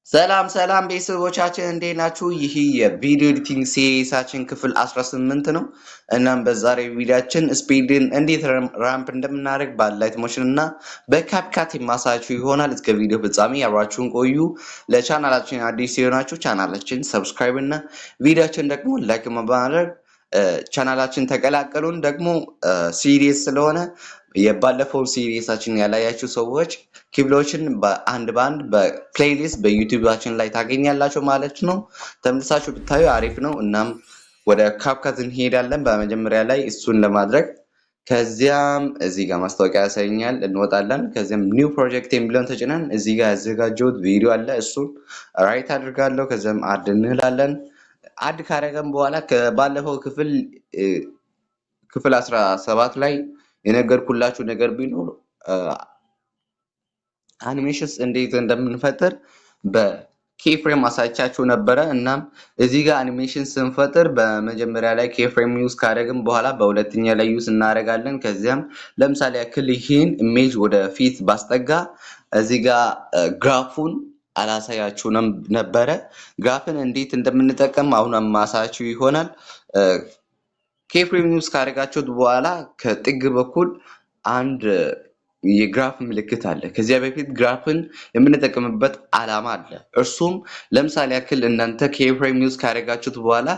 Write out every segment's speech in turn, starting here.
ሰላም ሰላም ቤተሰቦቻችን እንዴት ናችሁ? ይህ የቪዲዮ ኤዲቲንግ ሲሪሳችን ክፍል 18 ነው። እናም በዛሬው ቪዲዮአችን ስፒድን እንዴት ራምፕ እንደምናደርግ በላይት ሞሽን እና በካፕካት የማሳያችሁ ይሆናል። እስከ ቪዲዮ ፍጻሜ አብራችሁን ቆዩ። ለቻናላችን አዲስ የሆናችሁ ቻናላችን ሰብስክራይብ እና ቪዲዮአችን ደግሞ ላይክ በማድረግ ቻናላችን ተቀላቀሉን። ደግሞ ሲሪየስ ስለሆነ የባለፈው ሲሪየሳችን ያላያችሁ ሰዎች ኪብሎችን በአንድ በፕሌሊስት በዩቲዩባችን ላይ ታገኛላችሁ ማለት ነው። ተመልሳችሁ ብታዩ አሪፍ ነው። እናም ወደ ካፕካት እንሄዳለን። በመጀመሪያ ላይ እሱን ለማድረግ ከዚያም እዚህ ጋር ማስታወቂያ ያሳየኛል። እንወጣለን። ከዚያም ኒው ፕሮጀክት የሚለውን ተጭነን እዚህ ጋር ያዘጋጀሁት ቪዲዮ አለ። እሱን ራይት አድርጋለሁ። ከዚያም አድ እንላለን። አድ ካደረገን በኋላ ከባለፈው ክፍል 17 ላይ የነገርኩላችሁ ነገር ቢኖር አኒሜሽንስ እንዴት እንደምንፈጥር በኬፍሬም አሳይቻችሁ ነበረ። እናም እዚህ ጋር አኒሜሽን ስንፈጥር በመጀመሪያ ላይ ኬፍሬም ዩዝ ካደረግን በኋላ በሁለተኛ ላይ ዩዝ እናደርጋለን። ከዚያም ለምሳሌ ያክል ይህን ኢሜጅ ወደ ፊት ባስጠጋ እዚህ ጋር ግራፉን አላሳያችሁ ነበረ። ግራፍን እንዴት እንደምንጠቀም አሁን ማሳያችሁ ይሆናል። ኬፍሬም ዩዝ ካደረጋችሁት በኋላ ከጥግ በኩል አንድ የግራፍ ምልክት አለ። ከዚያ በፊት ግራፍን የምንጠቀምበት ዓላማ አለ። እርሱም ለምሳሌ ያክል እናንተ ኬፍሬም ዩዝ ካደረጋችሁት በኋላ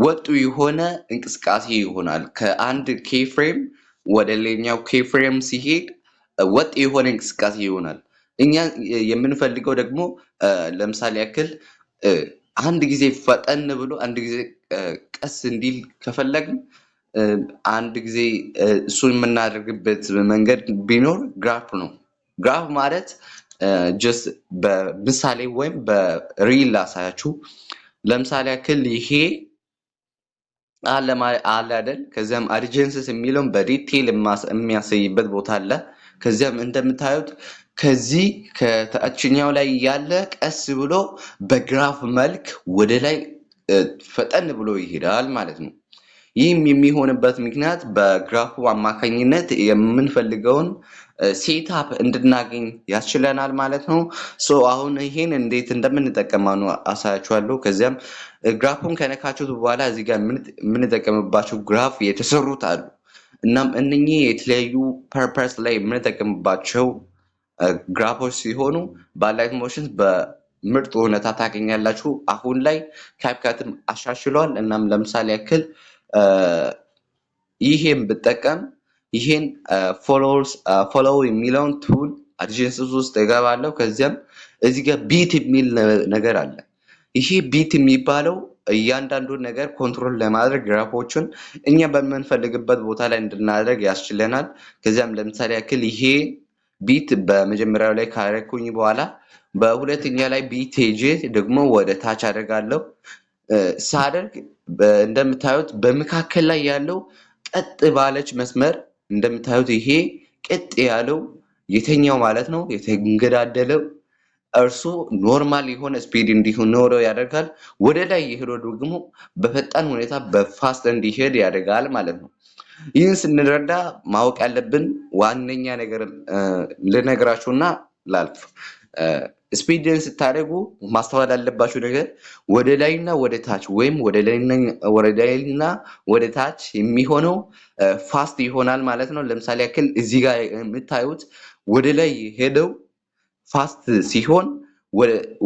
ወጡ የሆነ እንቅስቃሴ ይሆናል። ከአንድ ኬፍሬም ወደ ሌላኛው ኬፍሬም ሲሄድ ወጥ የሆነ እንቅስቃሴ ይሆናል። እኛ የምንፈልገው ደግሞ ለምሳሌ ያክል አንድ ጊዜ ፈጠን ብሎ አንድ ጊዜ ቀስ እንዲል ከፈለግን አንድ ጊዜ እሱን የምናደርግበት መንገድ ቢኖር ግራፍ ነው። ግራፍ ማለት ጀስት በምሳሌ ወይም በሪል ላሳያችሁ። ለምሳሌ ያክል ይሄ አለ አይደል? ከዚያም አድጀንስስ የሚለውን በዲቴል የሚያሳይበት ቦታ አለ። ከዚያም እንደምታዩት ከዚህ ከታችኛው ላይ ያለ ቀስ ብሎ በግራፍ መልክ ወደ ላይ ፈጠን ብሎ ይሄዳል ማለት ነው። ይህም የሚሆንበት ምክንያት በግራፉ አማካኝነት የምንፈልገውን ሴትአፕ እንድናገኝ ያስችለናል ማለት ነው። አሁን ይሄን እንዴት እንደምንጠቀመው ነው አሳያችኋለሁ። ከዚያም ግራፉን ከነካችሁት በኋላ እዚህ ጋር የምንጠቀምባቸው ግራፍ የተሰሩት አሉ። እናም እነኚህ የተለያዩ ፐርፐስ ላይ የምንጠቀምባቸው ግራፎች ሲሆኑ በላይት ሞሽን በምርጥ ሁኔታ ታገኛላችሁ። አሁን ላይ ካፕካትም አሻሽሏል። እናም ለምሳሌ ያክል ይሄን ብጠቀም ይሄን ፎሎው የሚለውን ቱል አድጀንስስ ውስጥ እገባለሁ። ከዚያም እዚህ ጋር ቢት የሚል ነገር አለ። ይሄ ቢት የሚባለው እያንዳንዱን ነገር ኮንትሮል ለማድረግ ግራፎችን እኛ በምንፈልግበት ቦታ ላይ እንድናደርግ ያስችለናል። ከዚያም ለምሳሌ ያክል ይሄ ቢት በመጀመሪያው ላይ ካረኩኝ በኋላ በሁለተኛ ላይ ቢት ሄጄ ደግሞ ወደ ታች አደርጋለሁ። ሳደርግ እንደምታዩት በመካከል ላይ ያለው ቀጥ ባለች መስመር እንደምታዩት ይሄ ቀጥ ያለው የተኛው ማለት ነው የተንገዳደለው እርሱ ኖርማል የሆነ ስፒድ እንዲኖረው ያደርጋል። ወደ ላይ የሄደው ደግሞ በፈጣን ሁኔታ በፋስት እንዲሄድ ያደርጋል ማለት ነው። ይህን ስንረዳ ማወቅ ያለብን ዋነኛ ነገር ልነግራችሁና ላልፍ። ስፒድን ስታደርጉ ማስተዋል ያለባችሁ ነገር ወደ ላይና ወደ ታች ወይም ወደ ላይና ወደ ታች የሚሆነው ፋስት ይሆናል ማለት ነው። ለምሳሌ ያክል እዚህ ጋር የምታዩት ወደ ላይ ሄደው ፋስት ሲሆን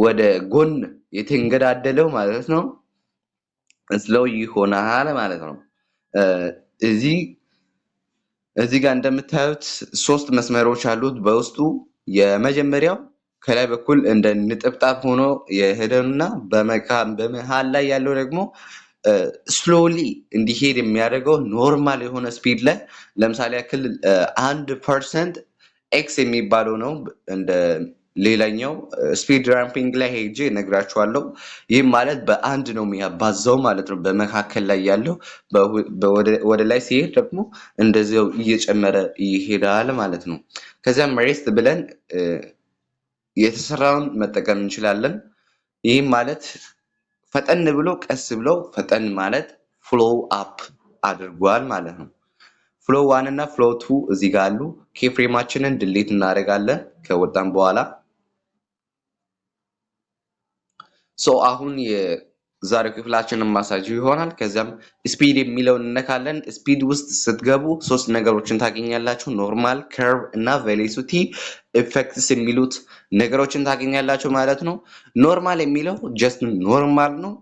ወደ ጎን የተንገዳደለው ማለት ነው ስሎው ይሆናል ማለት ነው። እዚህ ጋር እንደምታዩት ሶስት መስመሮች አሉት በውስጡ። የመጀመሪያው ከላይ በኩል እንደ ንጥብጣብ ሆኖ የሄደውና በመሃል ላይ ያለው ደግሞ ስሎሊ እንዲሄድ የሚያደርገው ኖርማል የሆነ ስፒድ ላይ ለምሳሌ ያክል 1% ኤክስ የሚባለው ነው። እንደ ሌላኛው ስፒድ ራምፒንግ ላይ ሄጄ እነግራችኋለሁ። ይህም ማለት በአንድ ነው የሚያባዛው ማለት ነው። በመካከል ላይ ያለው ወደ ላይ ሲሄድ ደግሞ እንደዚያው እየጨመረ ይሄዳል ማለት ነው። ከዚያም ሬስት ብለን የተሰራውን መጠቀም እንችላለን። ይህም ማለት ፈጠን ብሎ ቀስ ብሎ ፈጠን ማለት ፍሎው አፕ አድርጓል ማለት ነው። ፍሎው 1 እና ፍሎው 2 እዚህ ጋር አሉ። ኬፍሬማችንን ድሌት እናደርጋለን ከወጣን በኋላ አሁን የዛሬው ክፍላችንን ማሳጅ ይሆናል። ከዚያም ስፒድ የሚለውን እነካለን። ስፒድ ውስጥ ስትገቡ ሶስት ነገሮችን ታገኛላችሁ። ኖርማል፣ ከርቭ እና ቬሎሲቲ ኢፌክትስ የሚሉት ነገሮችን ታገኛላችሁ ማለት ነው። ኖርማል የሚለው ጀስት ኖርማል ነው።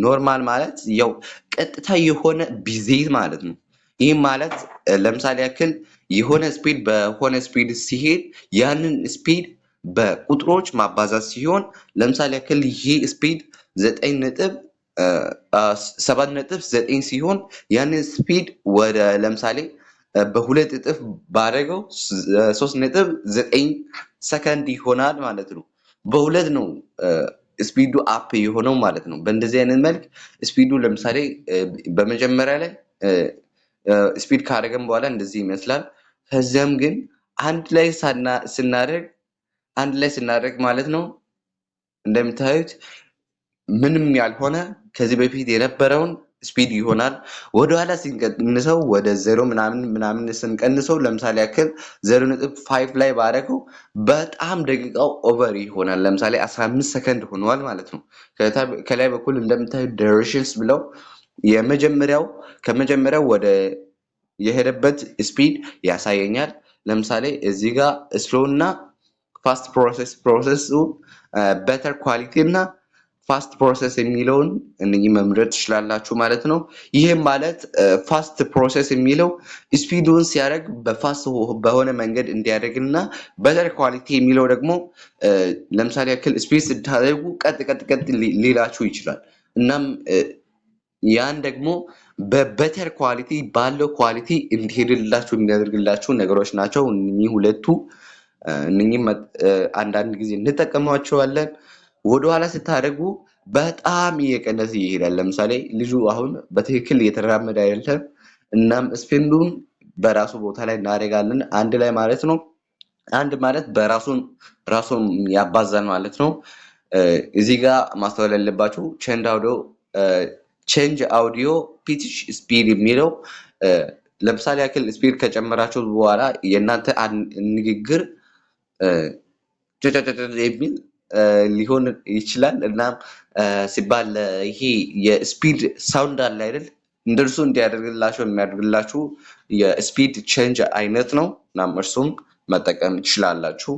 ኖርማል ማለት ያው ቀጥታ የሆነ ብዜት ማለት ነው። ይህም ማለት ለምሳሌ ያክል የሆነ ስፒድ በሆነ ስፒድ ሲሄድ ያንን ስፒድ በቁጥሮች ማባዛት ሲሆን ለምሳሌ ያክል ይሄ ስፒድ 7.9 ሲሆን ያንን ስፒድ ወደ ለምሳሌ በሁለት እጥፍ ባደረገው 3.9 ሰከንድ ይሆናል ማለት ነው። በሁለት ነው ስፒዱ አፕ የሆነው ማለት ነው። በእንደዚህ አይነት መልክ ስፒዱ ለምሳሌ በመጀመሪያ ላይ ስፒድ ካደረገን በኋላ እንደዚህ ይመስላል። ከዚያም ግን አንድ ላይ ስናደርግ ማለት ነው እንደምታዩት ምንም ያልሆነ ከዚህ በፊት የነበረውን ስፒድ ይሆናል። ወደኋላ ስንቀንሰው ወደ 0 ምናምን ስንቀንሰው ለምሳሌ ያክል 0.5 ላይ ባደረገው በጣም ደቂቃው ኦቨር ይሆናል። ለምሳሌ 15 ሰከንድ ሆኗል ማለት ነው። ከላይ በኩል እንደምታዩት ዲሬክሽንስ ብለው ከመጀመሪያው ወደ የሄደበት ስፒድ ያሳየኛል። ለምሳሌ እዚህ ጋር ስሎ እና ፋስት ፕሮሰሱ በተር ኳሊቲ እና ፋስት ፕሮሰስ የሚለውን እነኚህ መምረጥ ትችላላችሁ ማለት ነው። ይህም ማለት ፋስት ፕሮሰስ የሚለው ስፒዱን ሲያደርግ በፋስት በሆነ መንገድ እንዲያደርግና በተር ኳሊቲ የሚለው ደግሞ ለምሳሌ ያክል ስፒድ ስታደርጉ ቀጥ ሊላችሁ ይችላል። እናም ያን ደግሞ በበተር ኳሊቲ ባለው ኳሊቲ እንዲሄድላችሁ የሚያደርግላችሁ ነገሮች ናቸው እነኚህ ሁለቱ። እነኚህም አንዳንድ ጊዜ እንጠቀማቸዋለን። ወደኋላ ስታደርጉ በጣም እየቀነሰ ይሄዳል። ለምሳሌ ልጁ አሁን በትክክል እየተራመደ አይደለም። እናም ስፒዱን በራሱ ቦታ ላይ እናደርጋለን አንድ ላይ ማለት ነው። አንድ ማለት ራሱን ያባዛል ማለት ነው። እዚህ ጋር ማስተዋል ያለባችሁ ቼንጅ አውዲዮ ፒች ስፒድ የሚለው ለምሳሌ ያክል ስፒድ ከጨመራችሁ በኋላ የእናንተ ንግግር የሚል ሊሆን ይችላል። እናም ሲባል ይሄ የስፒድ ሳውንድ አለ አይደል? እንደርሱ የሚያደርግላችሁ የስፒድ ቼንጅ አይነት ነው። እናም እርሱም መጠቀም ትችላላችሁ።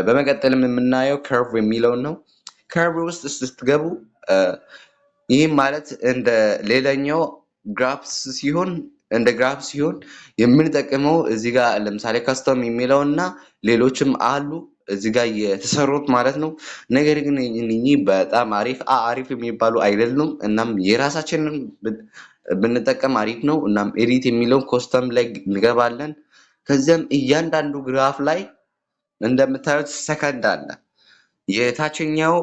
በመቀጠልም የምናየው ከርቭ የሚለውን ነው። ከርቭ ውስጥ ስትገቡ ይህም ማለት እንደ ሌላኛው ግራፍስ ሲሆን የምንጠቀመው እዚህ ጋር ለምሳሌ ከስተም የሚለው እና ሌሎችም አሉ እዚህ ጋር የተሰሩት ማለት ነው። ነገር ግን እነኚህ በጣም አሪፍ የሚባሉ አይደሉም። እናም የራሳችንን ብንጠቀም አሪፍ ነው። እናም ኤዲት የሚለው ኮስተም ላይ እንገባለን። ከዚያም እያንዳንዱ ግራፍ ላይ እንደምታዩት ሰከንድ አለ። የታችኛው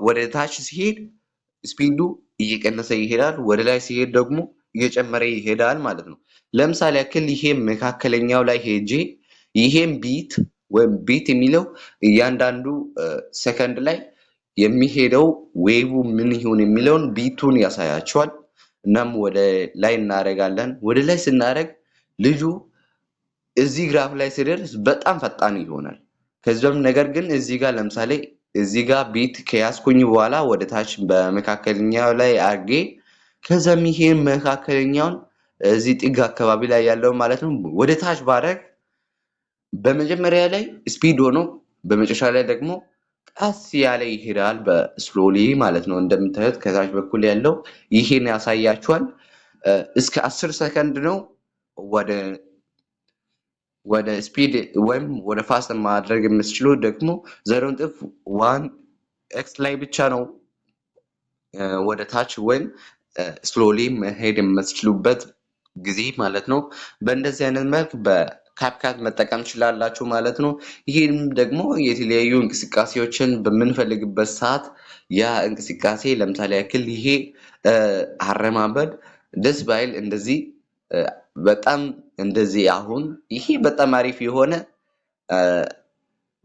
ወደ ታች ሲሄድ ስፒዱ እየቀነሰ ይሄዳል፣ ወደ ላይ ሲሄድ ደግሞ እየጨመረ ይሄዳል ማለት ነው። ለምሳሌ ያክል ይሄ መካከለኛው ላይ ሄጄ ይሄም ቢት የሚለው እያንዳንዱ ሰከንድ ላይ የሚሄደው ዌቡ ምን ይሁን የሚለውን ቢቱን ያሳያቸዋል። እናም ወደ ላይ እናደርጋለን። ወደ ላይ ስናደርግ ልጁ እዚህ ግራፍ ላይ ሲደርስ በጣም ፈጣን ይሆናል። ከዚያም ነገር ግን እዚህ ጋር ለምሳሌ እዚህ ጋር ቢት ከያዝኩኝ በኋላ ወደ ታች በመካከለኛው ላይ አድርጌ ከዛም ይሄን መካከለኛውን እዚህ ጥግ አካባቢ ላይ ያለው ማለት ነው ወደ ታች ባደርግ በመጀመሪያ ላይ ስፒድ ሆኖ በመጨረሻ ላይ ደግሞ ቀስ ያለ ይሄዳል በስሎሊ ማለት ነው። እንደምታዩት ከታች በኩል ያለው ይሄን ያሳያችኋል። እስከ 10 ሰከንድ ነው ወደ ስፒድ ወይም ወደ ፋስት ማድረግ የምትችሉ ደግሞ 0.1 ኤክስ ላይ ብቻ ነው ወደ ታች ወይም ስሎሊ መሄድ የምትችሉበት ጊዜ ማለት ነው። በእንደዚህ አይነት መልክ በካፕካት መጠቀም ትችላላችሁ ማለት ነው። ይህም ደግሞ የተለያዩ እንቅስቃሴዎችን በምንፈልግበት ሰዓት ያ እንቅስቃሴ ለምሳሌ ያክል ይሄ አረማመድ ደስ ባይል እንደዚህ በጣም እንደዚህ አሁን ይሄ በጣም አሪፍ የሆነ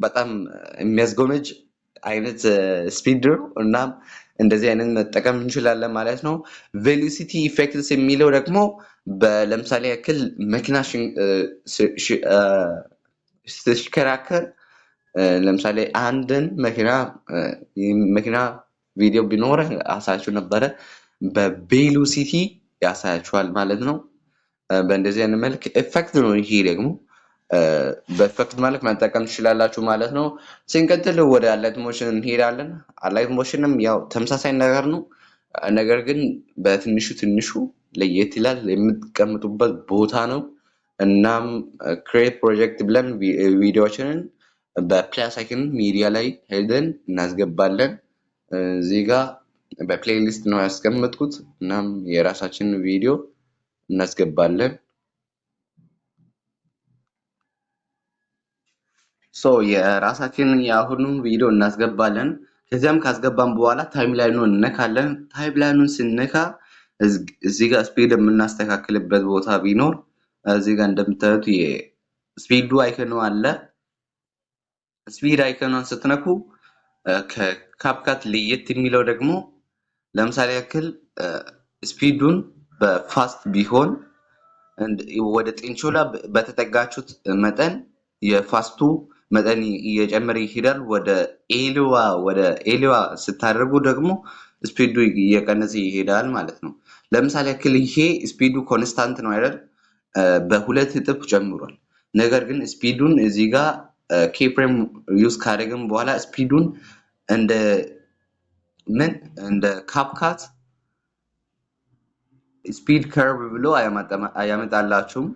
በጣም የሚያስጎመጅ አይነት ስፒድ ነው። እናም እንደዚህ አይነት መጠቀም እንችላለን ማለት ነው። ቬሎሲቲ ኢፌክትስ የሚለው ደግሞ ለምሳሌ ያክል መኪና ስትሽከራከር ለምሳሌ አንድን መኪና ቪዲዮ ቢኖር አሳያችሁ ነበረ። በቬሎሲቲ ያሳያችኋል ማለት ነው። በእንደዚህ አይነት መልክ ኤፌክት ነው። ይሄ ደግሞ በኤፌክት መልክ መጠቀም ትችላላችሁ ማለት ነው። ስንቀጥል ወደ አላይት ሞሽን እንሄዳለን። አላይት ሞሽንም ያው ተመሳሳይ ነገር ነው። ነገር ግን በትንሹ ለየት ይላል። የምትቀምጡበት ቦታ ነው። እናም ክሬት ፕሮጀክት ብለን ቪዲዮዎችንን በፕላስ አይከን ሚዲያ ላይ ሄደን እናስገባለን። እዚህ ጋር በፕሌሊስት ነው ያስቀመጥኩት። እናም የራሳችንን ቪዲዮ እናስገባለን። የራሳችንን የአሁኑን ቪዲዮ እናስገባለን። ከዚያም ካስገባን በኋላ ታይምላይኑን እንነካለን። ታይምላይኑን ስንነካ እዚህ ጋር ስፒድ የምናስተካክልበት ቦታ ቢኖር እዚህ ጋር እንደምታዩት የስፒዱ አይከኑ አለ። ስፒድ አይከኗን ስትነኩ ከካፕካት ለየት የሚለው ደግሞ ለምሳሌ ያክል ስፒዱን በፋስት ቢሆን ወደ ጤንቾላ በተጠጋችሁት መጠን የፋስቱ መጠን እየጨመረ ይሄዳል። ወደ ኤሊዋ ስታደርጉ ደግሞ ስፒዱ እየቀነሰ ይሄዳል ማለት ነው። ለምሳሌ ያክል ይሄ ስፒዱ ኮንስታንት ነው አይደል? በሁለት እጥፍ ጨምሯል። ነገር ግን ስፒዱን እዚህ ጋር ኬፍሬም ዩዝ ካደረግን በኋላ ስፒዱን እንደ ካፕካት ስፒድ ከርቭ ብሎ አያመጣላችሁም።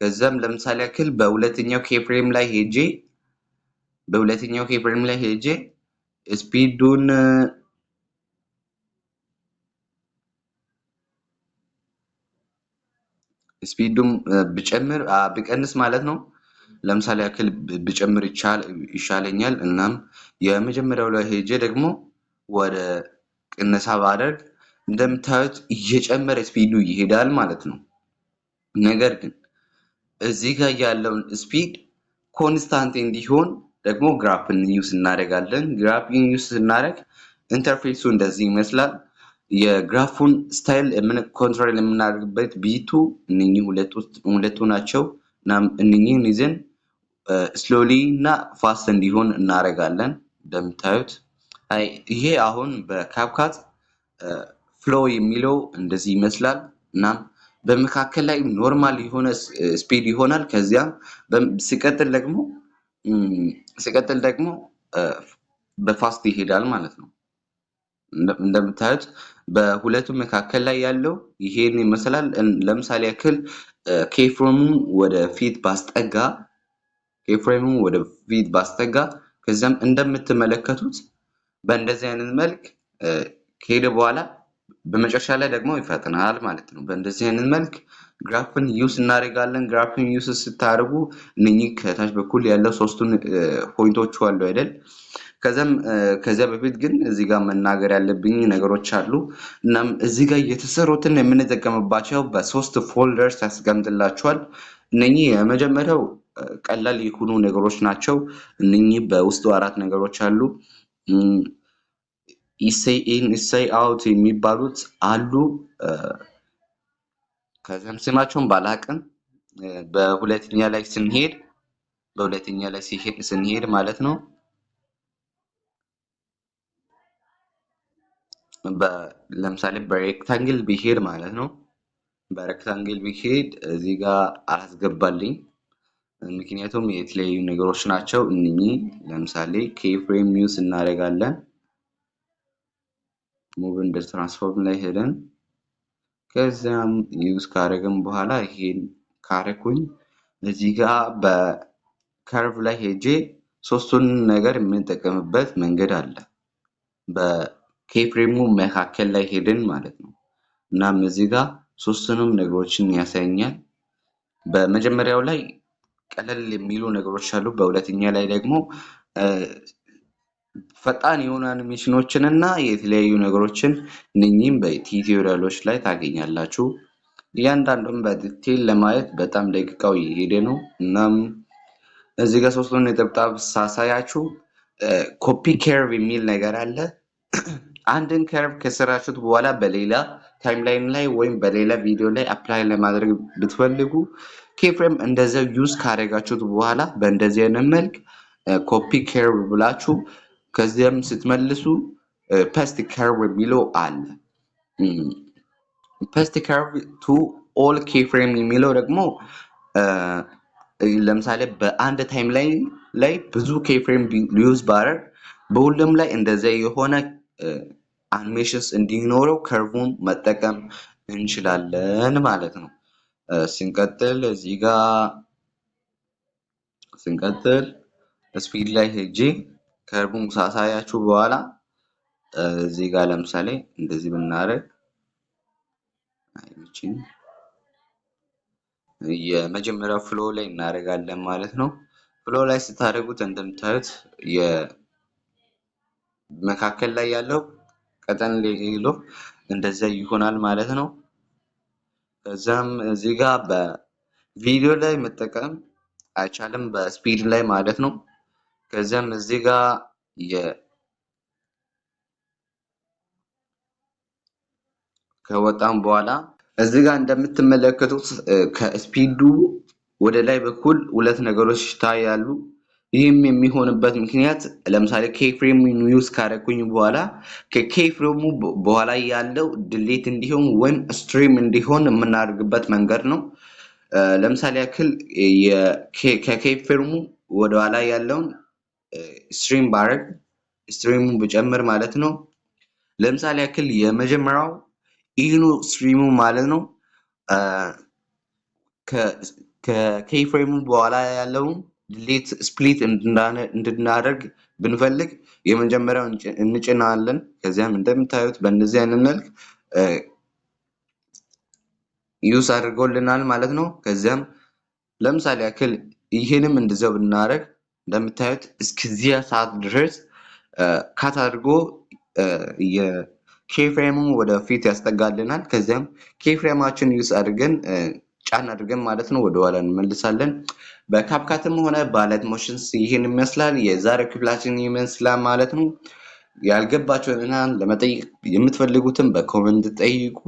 ከዛም ለምሳሌ ያክል በሁለተኛው ኬፍሬም ላይ ሄጄ ስፒዱን ብቀንስ ማለት ነው። ለምሳሌ ያክል ብጨምር ይሻለኛል። እናም የመጀመሪያው ላይ ሄጄ ደግሞ ወደ ቅነሳ ባደርግ እንደምታዩት እየጨመረ ስፒዱ ይሄዳል ማለት ነው። ነገር ግን እዚህ ጋር ያለውን ስፒድ ኮንስታንት እንዲሆን ደግሞ ግራፍን ዩስ እናደርጋለን። ግራፍን ዩስ ስናደርግ ኢንተርፌሱ እንደዚህ ይመስላል። የግራፉን ስታይል ኮንትሮል የምናደርግበት ቢቱ እነኚህ ሁለቱ ናቸው። እናም እነኚህን ይዘን ስሎሊ እና ፋስት እንዲሆን እናደርጋለን። እንደምታዩት ይሄ አሁን በካፕካት ፍሎ የሚለው እንደዚህ ይመስላል። እናም በመካከል ላይ ኖርማል የሆነ ስፒድ ይሆናል። ከዚያም ሲቀጥል ደግሞ በፋስት ይሄዳል ማለት ነው። እንደምታዩት በሁለቱም መካከል ላይ ያለው ይሄን ይመስላል። ለምሳሌ ያክል ኬፍሬሙን ወደ ፊት ባስጠጋ ከዚያም እንደምትመለከቱት በእንደዚህ አይነት መልክ ከሄደ በኋላ በመጨረሻ ላይ ደግሞ ይፈጥናል ማለት ነው። በእንደዚህ አይነት መልክ ግራፍን ዩስ እናደርጋለን። ግራፍን ዩስ ስታደርጉ እነኚህ ከታች በኩል ያለው ሶስቱን ፖይንቶቹ አሉ አይደል? ከዚያ በፊት ግን እዚህ ጋር መናገር ያለብኝ ነገሮች አሉ። እናም እዚህ ጋር የተሰሩትን የምንጠቀምባቸው በሶስት ፎልደርስ ያስቀምጥላችኋል። እነኚህ የመጀመሪያው ቀላል የሆኑ ነገሮች ናቸው። እነኚህ በውስጡ 4 ነገሮች አሉ። ኢሴይ ኢን ኢሴይ አውት የሚባሉት አሉ። ከዚያም ስማቸውን ባላቅም በሁለተኛ ላይ ስንሄድ ማለት ነው ለምሳሌ በሬክታንግል ቢሄድ ማለት ነው። በሬክታንግል ቢሄድ እዚህ ጋር አላስገባልኝ። ምክንያቱም የተለያዩ ነገሮች ናቸው እነኚህ። ለምሳሌ ኬፍሬም ዩስ እናደርጋለን። ሙቭ እንደ ትራንስፎርም ላይ ሄደን ከዚያም ዩስ ካደረግን በኋላ ይሄን ካረኩኝ እዚህ ጋር በከርቭ ላይ ሄጄ ሶስቱን ነገር የምንጠቀምበት መንገድ አለ። በኬፍሬሙ መካከል ላይ ሄደን ማለት ነው። እናም እዚህ ጋር ሶስቱንም ነገሮችን ያሳየኛል። በመጀመሪያው ላይ ቀለል የሚሉ ነገሮች አሉ። በሁለተኛ ላይ ደግሞ ፈጣን የሆኑ አኒሜሽኖችን እና የተለያዩ ነገሮችን እነኚህም በቲዩቶሪያሎች ላይ ታገኛላችሁ። እያንዳንዱን በዲቴል ለማየት በጣም ደቂቃው እየሄደ ነው። እናም እዚህ ጋር ሶስቱን ነጠብጣብ ሳሳያችሁ ኮፒ ከርቭ የሚል ነገር አለ። አንድን ከርቭ ከሰራችሁት በኋላ በሌላ ታይምላይን ላይ ወይም በሌላ ቪዲዮ ላይ አፕላይ ለማድረግ ብትፈልጉ ኬፍሬም እንደዚያው ዩዝ ካደረጋችሁት በኋላ በእንደዚህ አይነት መልክ ኮፒ ከርቭ ብላችሁ ከዚያም ስትመልሱ ፓስት ከርቭ የሚለው አለ። ፓስት ከርቭ ቱ ኦል ኬፍሬም የሚለው ደግሞ ለምሳሌ በአንድ ታይም ላይ ብዙ ኬፍሬም ዩዝ ባደርግ በሁሉም ላይ እንደዚያ የሆነ አኒሜሽንስ እንዲኖረው ከርቭን መጠቀም እንችላለን ማለት ነው። ስንቀጥል እዚህ ጋር ስፒድ ላይ ሄጄ ከርቡን ሳሳያችሁ በኋላ እዚህ ጋር ለምሳሌ እንደዚህ ብናደርግ አይመችም። የመጀመሪያው ፍሎ ላይ እናደርጋለን ማለት ነው። ፍሎ ላይ ስታደርጉት እንደምታዩት የመካከል ላይ ያለው ቀጠን ሌሎ እንደዛ ይሆናል ማለት ነው። ከዛም እዚህ ጋር በቪዲዮ ላይ መጠቀም አይቻልም በስፒድ ላይ ማለት ነው። ከዛም እዚህ ጋር ከወጣም በኋላ እዚህ ጋር እንደምትመለከቱት ከስፒዱ ወደ ላይ በኩል ሁለት ነገሮች ይታያሉ። ይህም የሚሆንበት ምክንያት ለምሳሌ ኬፍሬም ዩዝ ካደረኩኝ በኋላ ከኬፍሬሙ በኋላ ያለው ድሌት እንዲሆን ወይም ስትሪም እንዲሆን የምናደርግበት መንገድ ነው። ለምሳሌ ያክል ከኬፍሬሙ ወደ ኋላ ያለውን ስትሪም ባረግ ስትሪሙን ብጨምር ማለት ነው። ለምሳሌ ያክል የመጀመሪያው ኢኑ ስትሪሙ ማለት ነው። ከኬፍሬሙ በኋላ ያለውን ድሌት ስፕሊት እንድናደርግ ብንፈልግ የመጀመሪያው እንጭናለን። ከዚያም እንደምታዩት በእንደዚህ አይነት መልክ ዩስ አድርጎልናል ማለት ነው። ከዚያም ለምሳሌ ያክል ይህንም እንደዛው ብናደርግ እንደምታዩት እስከዚያ ሰዓት ድረስ ካት አድርጎ የኬፍሬሙን ወደፊት ያስጠጋልናል። ከዚያም ኬፍሬማችን ዩስ አድርገን ጫን አድርገን ማለት ነው ወደኋላ እንመልሳለን። በካፕካትም ሆነ በላይት ሞሽንስ ይህን ይመስላል። የዛሬው ክፍላችን ይመስላል ማለት ነው። ያልገባችሁንና ለመጠየቅ የምትፈልጉትን በኮሜንት ጠይቁ።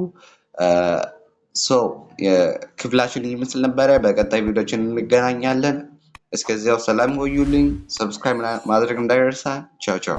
ክፍላችን ይመስል ነበረ። በቀጣይ ቪዲዮችን እንገናኛለን። እስከዚያው ሰላም ቆዩልኝ። ሰብስክራይብ ማድረግ እንዳይረሳ። ቻው ቻው።